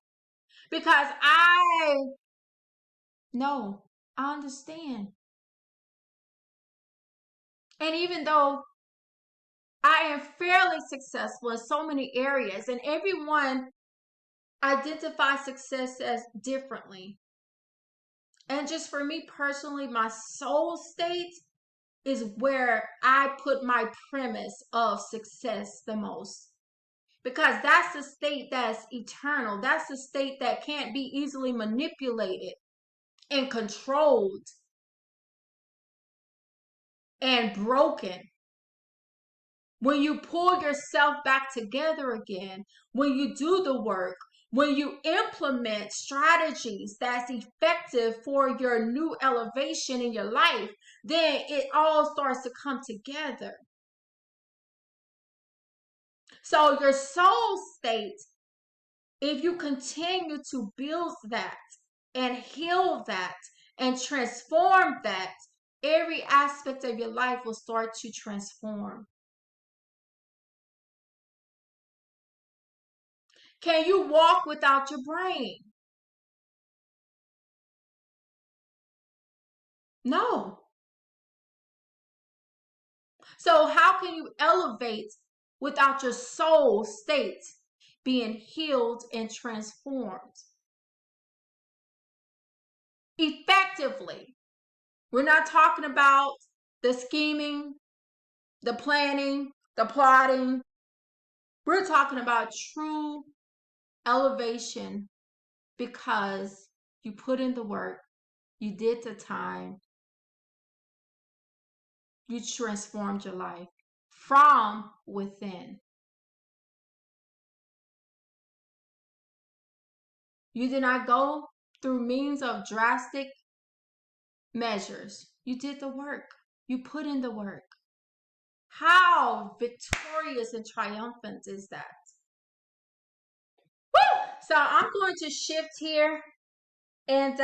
Because I know, I understand. And even though I am fairly successful in so many areas, and everyone identifies success as differently. And just for me personally, my soul state is where I put my premise of success the most. Because that's the state that's eternal. That's the state that can't be easily manipulated and controlled and broken. When you pull yourself back together again, when you do the work, when you implement strategies that's effective for your new elevation in your life, then it all starts to come together. So your soul state, if you continue to build that and heal that and transform that, every aspect of your life will start to transform. Can you walk without your brain? No. So how can you elevate without your soul state being healed and transformed effectively? We're not talking about the scheming, the planning, the plotting. We're talking about true elevation because you put in the work, you did the time, you transformed your life from within. You did not go through means of drastic measures. You did the work. You put in the work. How victorious and triumphant is that? Woo! So I'm going to shift here. And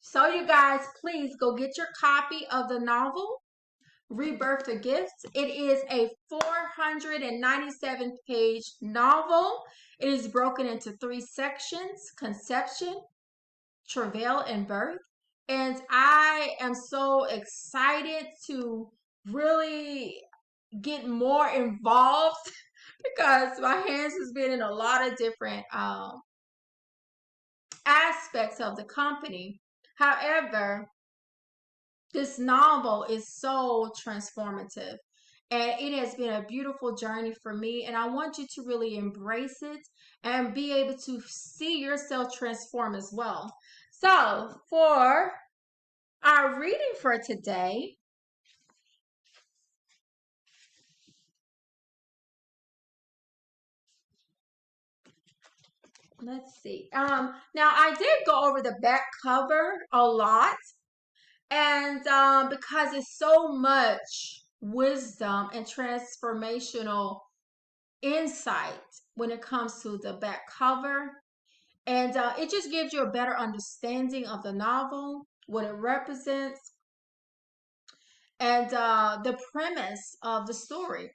so you guys, please go get your copy of the novel, REBIRTH-a Gift. It is a 497-page novel. It is broken into 3 sections: conception, travail, and birth. And I am so excited to really get more involved because my hands has been in a lot of different aspects of the company. However, this novel is so transformative and it has been a beautiful journey for me, and I want you to really embrace it and be able to see yourself transform as well. So for our reading for today, let's see. Now I did go over the back cover a lot, and because it's so much wisdom and transformational insight when it comes to the back cover, and it just gives you a better understanding of the novel, what it represents, and the premise of the story.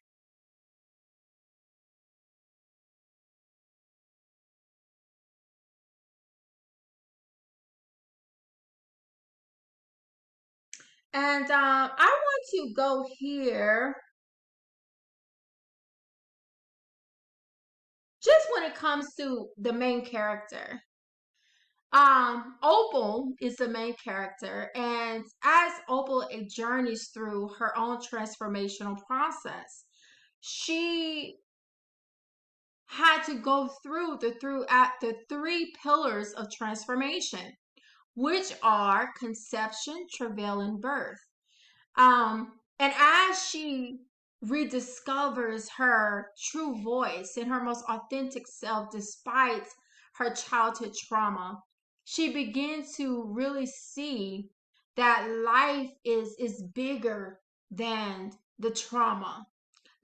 And I want to go here just when it comes to the main character. Opal is the main character, and as Opal journeys through her own transformational process, she had to go through the 3 pillars of transformation, which are conception, travail, and birth. And as she rediscovers her true voice and her most authentic self despite her childhood trauma, she begins to really see that life is bigger than the trauma.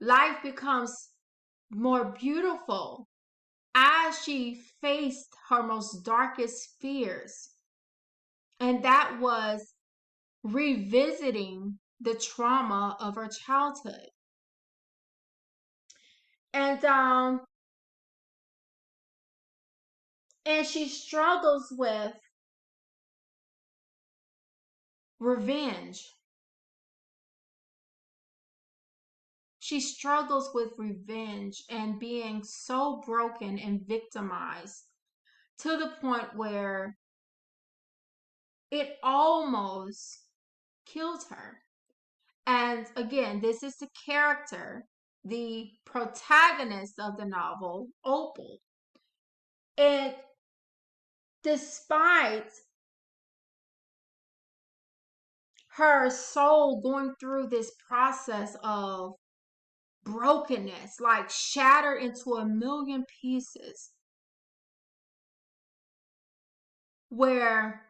Life becomes more beautiful as she faced her most darkest fears. And that was revisiting the trauma of her childhood. And she struggles with revenge. she struggles with revenge and being so broken and victimized to the point where it almost killed her. And again, this is the character, the protagonist of the novel, Opal. And despite her soul going through this process of brokenness, like shattered into a million pieces, where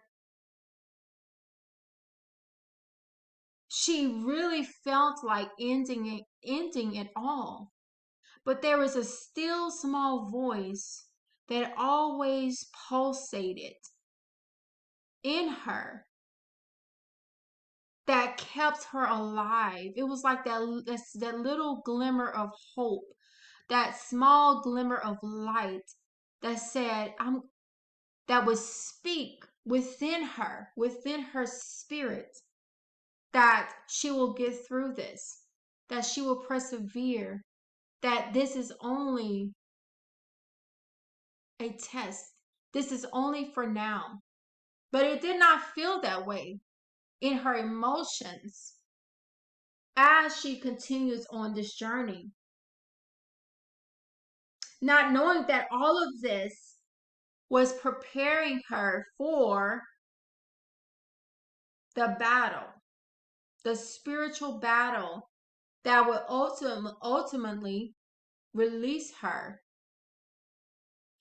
she really felt like ending it all. But there was a still small voice that always pulsated in her that kept her alive. It was like that little glimmer of hope, that small glimmer of light that said, that would speak within her spirit, that she will get through this, that she will persevere, that this is only a test. This is only for now. But it did not feel that way in her emotions as she continues on this journey. Not knowing that all of this was preparing her for the battle, the spiritual battle that would ultimately release her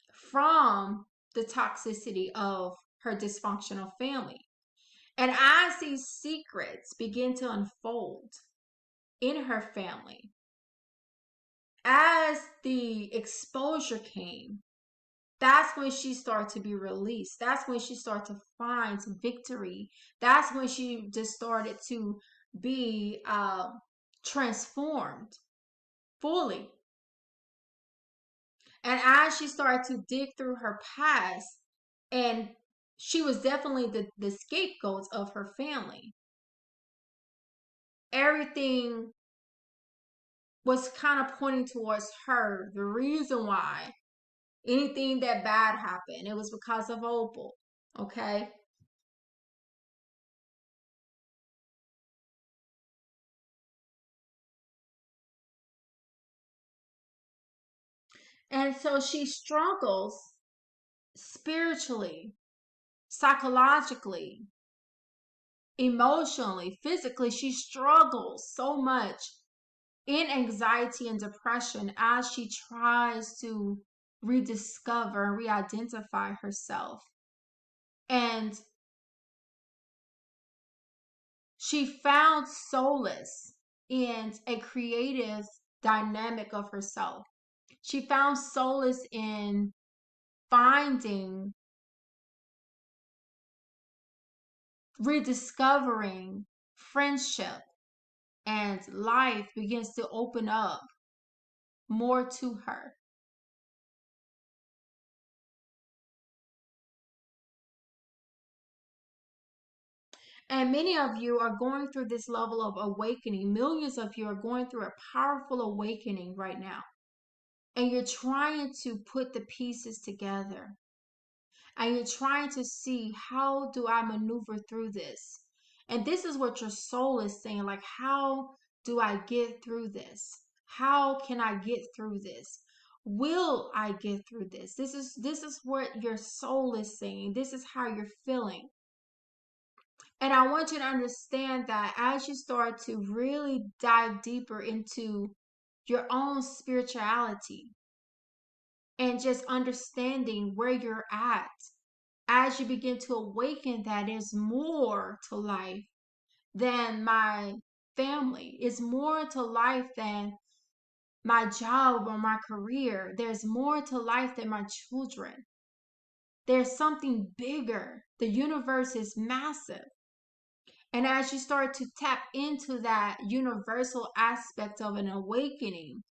from the toxicity of her dysfunctional family. And as these secrets begin to unfold in her family, as the exposure came, that's when she started to be released. That's when she started to find victory. That's when she just started to be transformed fully. And as she started to dig through her past, and she was definitely the scapegoat of her family, everything was kind of pointing towards her. The reason why anything that bad happened, it was because of Opal. Okay. And so she struggles spiritually, psychologically, emotionally, physically. She struggles so much in anxiety and depression as she tries to rediscover and re-identify herself. And she found solace in a creative dynamic of herself. She found solace in finding, rediscovering friendship, and life begins to open up more to her. And many of you are going through this level of awakening. Millions of you are going through a powerful awakening right now. And you're trying to put the pieces together. And you're trying to see, how do I maneuver through this? And this is what your soul is saying, like, how do I get through this? How can I get through this? Will I get through this? This is what your soul is saying. This is how you're feeling. And I want you to understand that as you start to really dive deeper into your own spirituality and just understanding where you're at, as you begin to awaken that there's more to life than my family, is more to life than my job or my career. There's more to life than my children. There's something bigger. The universe is massive. And as you start to tap into that universal aspect of an awakening,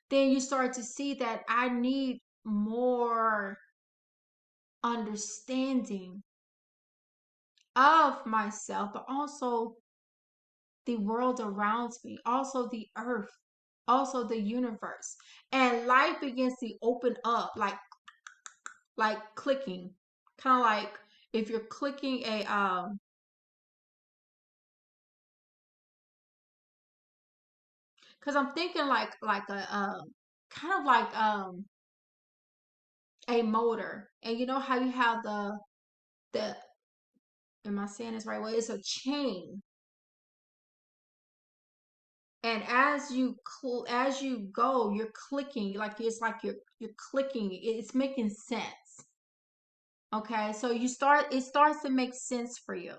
then you start to see that I need more understanding of myself, but also the world around me, also the earth. also the universe. And life begins to open up like clicking. Kind of like if you're clicking a because I'm thinking like a kind of like a motor. And you know how you have the am I saying this right? Well, it's a chain. And as you go, you're clicking like it's like you're clicking. It's making sense. Okay, so it starts to make sense for you.